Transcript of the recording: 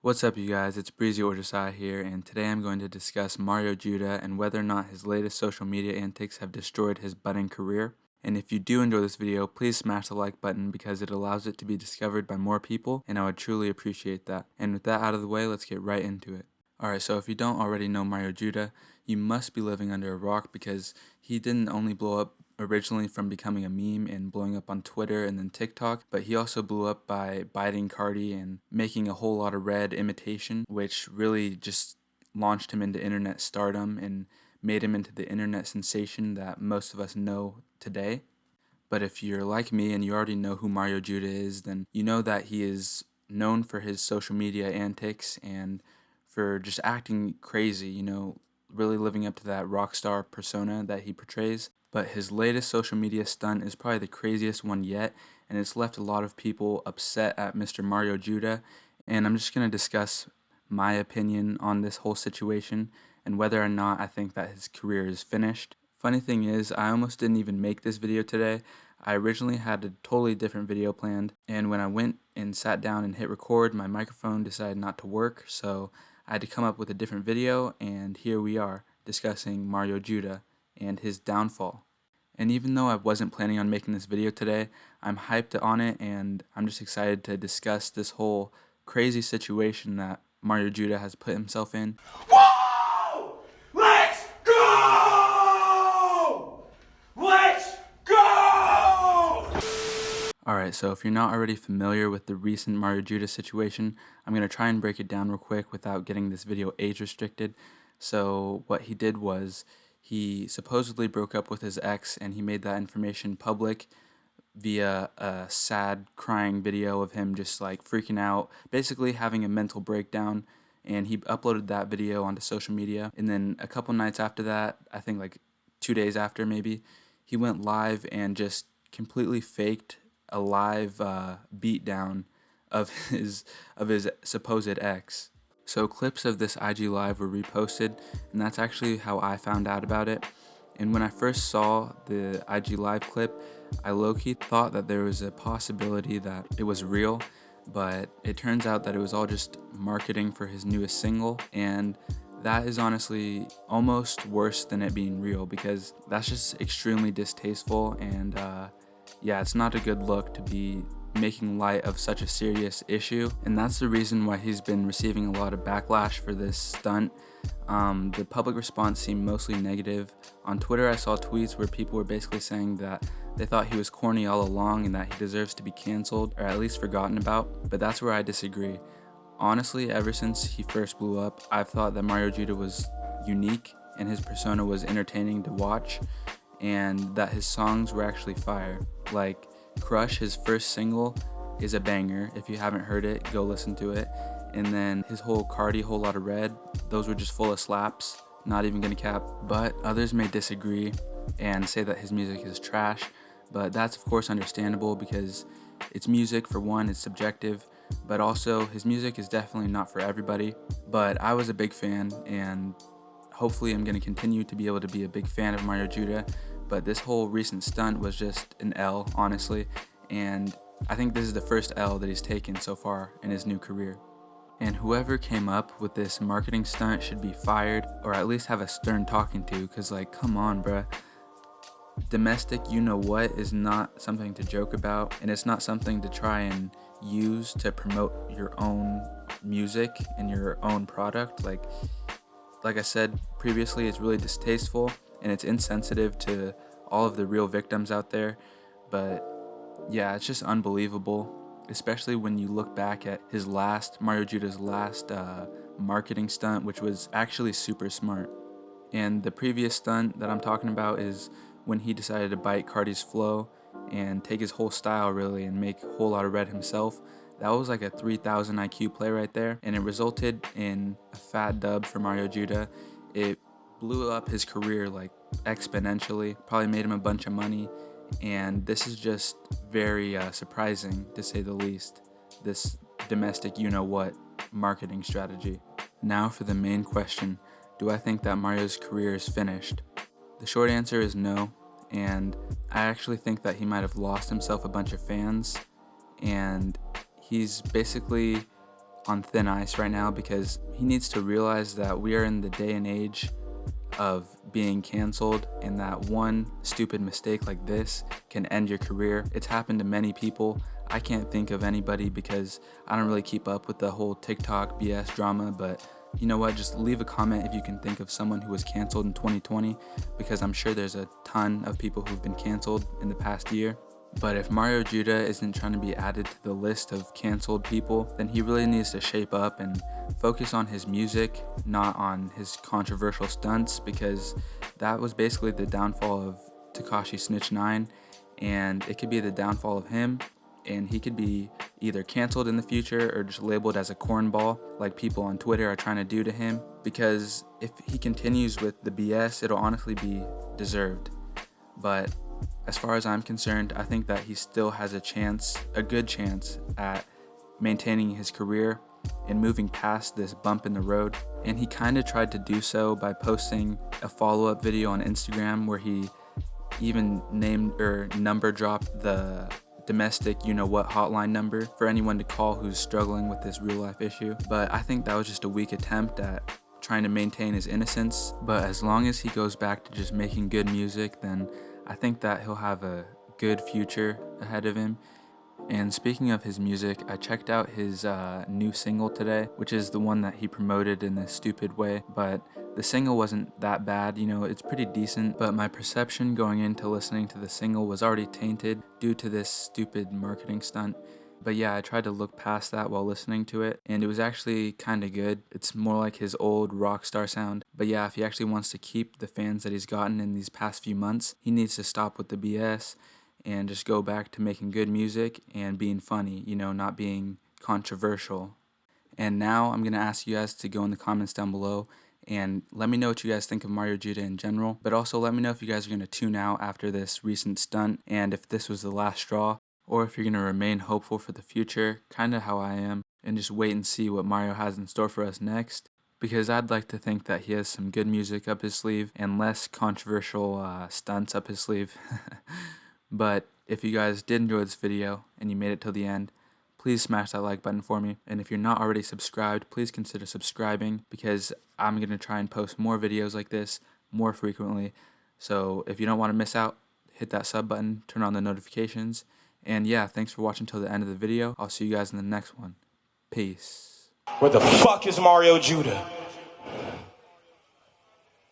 What's up, you guys? It's Breezy Orjasai here, and today I'm going to discuss Mario Judah and whether or not his latest social media antics have destroyed his budding career. And if you do enjoy this video, please smash the like button because it allows it to be discovered by more people, and I would truly appreciate that. And with that out of the way, let's get right into it. Alright, so if you don't already know Mario Judah, you must be living under a rock because he didn't only blow up originally from becoming a meme and blowing up on Twitter and then TikTok, but he also blew up by biting Cardi and making a whole lot of red imitation, which really just launched him into internet stardom and made him into the internet sensation that most of us know today. But if you're like me and you already know who Mario Judah is, then you know that he is known for his social media antics and for just acting crazy, really living up to that rock star persona that he portrays. But his latest social media stunt is probably the craziest one yet, and it's left a lot of people upset at Mr. Mario Judah. And I'm just going to discuss my opinion on this whole situation and whether or not I think that his career is finished. Funny thing is, I almost didn't even make this video today. I originally had a totally different video planned, and when I went and sat down and hit record, my microphone decided not to work, so I had to come up with a different video, and here we are discussing Mario Judah and his downfall. And even though I wasn't planning on making this video today, I'm hyped on it, and I'm just excited to discuss this whole crazy situation that Mario Judah has put himself in. Whoa! Let's go! Let's go! Alright, so if you're not already familiar with the recent Mario Judah situation, I'm going to try and break it down real quick without getting this video age restricted. So what he did was he supposedly broke up with his ex and he made that information public via a sad crying video of him just like freaking out, basically having a mental breakdown, and he uploaded that video onto social media. And then a couple nights after that, I think like 2 days after maybe, he went live and just completely faked a live beatdown of his supposed ex. So clips of this IG live were reposted, and that's actually how I found out about it. And when I first saw the IG live clip, I low-key thought that there was a possibility that it was real, but it turns out that it was all just marketing for his newest single, and that is honestly almost worse than it being real because that's just extremely distasteful, and yeah, it's not a good look to be making light of such a serious issue, and that's the reason why he's been receiving a lot of backlash for this stunt. The public response seemed mostly negative. On Twitter, I saw tweets where people were basically saying that they thought he was corny all along and that he deserves to be canceled or at least forgotten about, but that's where I disagree. Honestly, ever since he first blew up, I've thought that Mario Judah was unique and his persona was entertaining to watch, and that his songs were actually fire. Like Crush, his first single, is a banger. If you haven't heard it, go listen to it. And then his whole Cardi, Whole Lotta Red, those were just full of slaps, not even gonna cap. But others may disagree and say that his music is trash, but that's of course understandable because it's music. For one, it's subjective, but also his music is definitely not for everybody. But I was a big fan, and hopefully I'm gonna continue to be able to be a big fan of Mario Judah. But this whole recent stunt was just an L, honestly, and I think this is the first L that he's taken so far in his new career. And whoever came up with this marketing stunt should be fired, or at least have a stern talking to, because like, come on, bruh. Domestic you-know-what is not something to joke about, and it's not something to try and use to promote your own music and your own product. Like I said previously, it's really distasteful and it's insensitive to all of the real victims out there. But yeah, it's just unbelievable, especially when you look back at Mario Judah's last marketing stunt, which was actually super smart. And the previous stunt that I'm talking about is when he decided to bite Cardi's flow and take his whole style really and make Whole Lotta Red himself. That was like a 3000 IQ play right there, and it resulted in a fat dub for Mario Judah. It blew up his career like exponentially, probably made him a bunch of money, and this is just very surprising to say the least, this domestic you-know-what marketing strategy. Now for the main question, do I think that Mario's career is finished? The short answer is no, and I actually think that he might have lost himself a bunch of fans, and he's basically on thin ice right now, because he needs to realize that we are in the day and age of being canceled, and that one stupid mistake like this can end your career. It's happened to many people. I can't think of anybody because I don't really keep up with the whole TikTok BS drama, but you know what, just leave a comment if you can think of someone who was canceled in 2020, because I'm sure there's a ton of people who've been canceled in the past year. But if Mario Judah isn't trying to be added to the list of canceled people, then he really needs to shape up and focus on his music, not on his controversial stunts, because that was basically the downfall of Tekashi Snitch 9, and it could be the downfall of him, and he could be either canceled in the future or just labeled as a cornball like people on Twitter are trying to do to him, because if he continues with the BS, it'll honestly be deserved. But as far as I'm concerned, I think that he still has a good chance at maintaining his career and moving past this bump in the road. And he kind of tried to do so by posting a follow-up video on Instagram where he even named or number dropped the domestic you-know-what hotline number for anyone to call who's struggling with this real-life issue. But I think that was just a weak attempt at trying to maintain his innocence. But as long as he goes back to just making good music, then I think that he'll have a good future ahead of him. And speaking of his music, I checked out his new single today, which is the one that he promoted in this stupid way, but the single wasn't that bad, you know, it's pretty decent, but my perception going into listening to the single was already tainted due to this stupid marketing stunt. But yeah, I tried to look past that while listening to it, and it was actually kind of good. It's more like his old rock star sound. But yeah, if he actually wants to keep the fans that he's gotten in these past few months, he needs to stop with the BS and just go back to making good music and being funny, you know, not being controversial. And now I'm going to ask you guys to go in the comments down below and let me know what you guys think of Mario Judah in general, but also let me know if you guys are going to tune out after this recent stunt and if this was the last straw, or if you're going to remain hopeful for the future, kind of how I am, and just wait and see what Mario has in store for us next, because I'd like to think that he has some good music up his sleeve and less controversial stunts up his sleeve. But if you guys did enjoy this video and you made it till the end, please smash that like button for me, and if you're not already subscribed, please consider subscribing, because I'm going to try and post more videos like this more frequently. So if you don't want to miss out, hit that sub button, turn on the notifications. And yeah, thanks for watching till the end of the video. I'll see you guys in the next one. Peace. Where the fuck is Mario Judah?